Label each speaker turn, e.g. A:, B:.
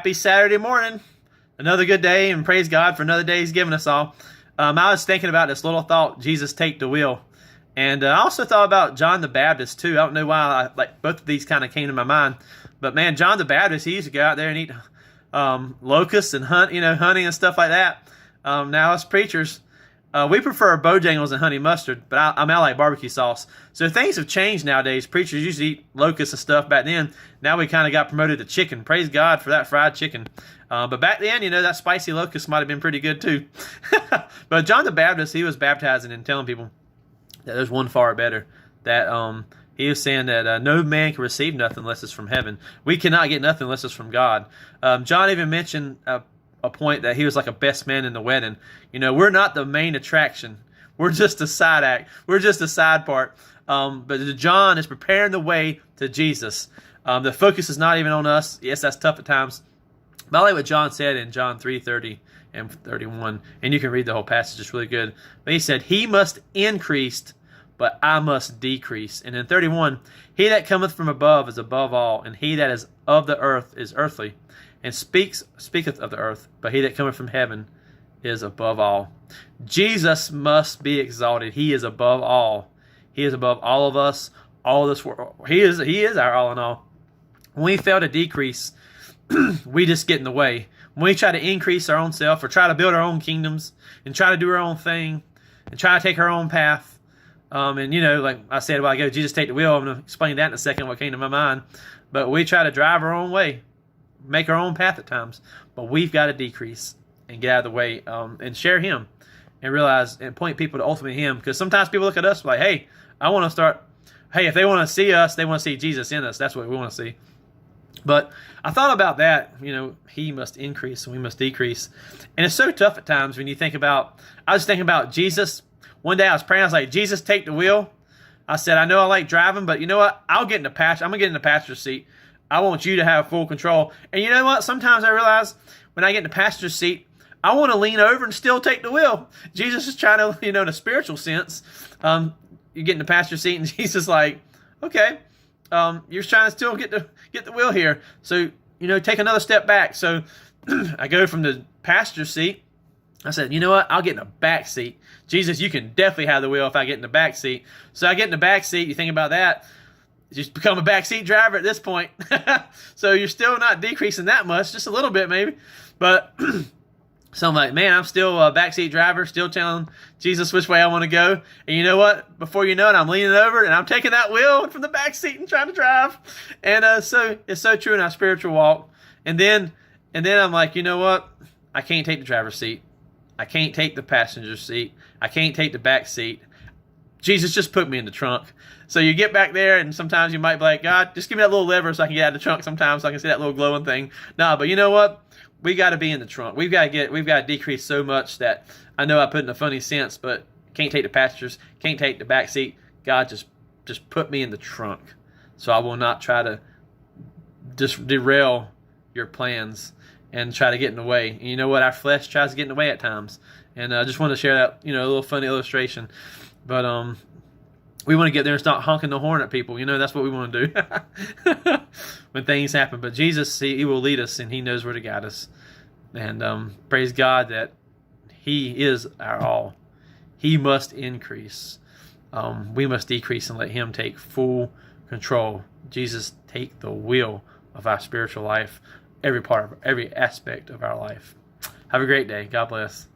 A: Happy Saturday morning. Another good day, and praise God for another day He's given us all. I was thinking about this little thought, Jesus take the wheel. And I also thought about John the Baptist too. I don't know why both of these kind of came to my mind. But man, John the Baptist, he used to go out there and eat locusts and hunting and stuff like that. Now us preachers, we prefer Bojangles and honey mustard, but I like barbecue sauce. So things have changed nowadays. Preachers used to eat locusts and stuff back then. Now we kind of got promoted to chicken. Praise God for that fried chicken. But back then, that spicy locust might have been pretty good too. But John the Baptist, he was baptizing and telling people that there's one far better. That he was saying that no man can receive nothing unless it's from heaven. We cannot get nothing unless it's from God. John even mentioned a point that he was like a best man in the wedding. We're not the main attraction. We're just a side act. We're just a side part. But John is preparing the way to Jesus. The focus is not even on us. Yes, that's tough at times. But I like what John said in John 3:30 and 31. And you can read the whole passage. It's really good. But he said, he must increase, but I must decrease. And in 31, he that cometh from above is above all, and he that is of the earth is earthly, and speaketh of the earth, but he that cometh from heaven is above all. Jesus must be exalted. He is above all. He is above all of us, all of this world. He is our all in all. When we fail to decrease, we just get in the way. When we try to increase our own self or try to build our own kingdoms and try to do our own thing and try to take our own path, like I said a while ago, Jesus take the wheel. I'm going to explain that in a second, what came to my mind. But we try to drive our own way, make our own path at times. But we've got to decrease and get out of the way and share Him and realize and point people to ultimately Him. Because sometimes people look at us like, hey, if they want to see us, they want to see Jesus in us. That's what we want to see. But I thought about that, He must increase and we must decrease. And it's so tough at times when you think about, I was thinking about Jesus. One day I was praying, I was like, Jesus, take the wheel. I said, I know I like driving, but you know what? I'm going to get in the passenger seat. I want you to have full control. And you know what? Sometimes I realize when I get in the passenger seat, I want to lean over and still take the wheel. Jesus is trying to, in a spiritual sense, you get in the passenger seat and Jesus is like, okay, you're trying to still get the wheel here. So, take another step back. So I go from the passenger seat. I said, you know what? I'll get in the back seat. Jesus, you can definitely have the wheel if I get in the back seat. So I get in the back seat. You think about that. You just become a backseat driver at this point. So you're still not decreasing that much, just a little bit maybe. But so I'm like, man, I'm still a backseat driver, still telling Jesus which way I want to go. And you know what? Before you know it, I'm leaning over and I'm taking that wheel from the back seat and trying to drive. And so it's so true in our spiritual walk. And then I'm like, you know what? I can't take the driver's seat. I can't take the passenger seat. I can't take the back seat. Jesus, just put me in the trunk. So you get back there, and sometimes you might be like, God, just give me that little lever so I can get out of the trunk sometimes so I can see that little glowing thing. No, but you know what? We got to be in the trunk. We've got to decrease so much that I know I put in a funny sense, but can't take the passengers, can't take the back seat. God, just put me in the trunk so I will not try to just derail your plans and try to get in the way. And you know what? Our flesh tries to get in the way at times. And I just wanted to share that, a little funny illustration. But we want to get there and start honking the horn at people. That's what we want to do when things happen. But Jesus, He will lead us, and He knows where to guide us. And praise God that He is our all. He must increase. We must decrease and let Him take full control. Jesus, take the wheel of our spiritual life, every aspect of our life. Have a great day. God bless.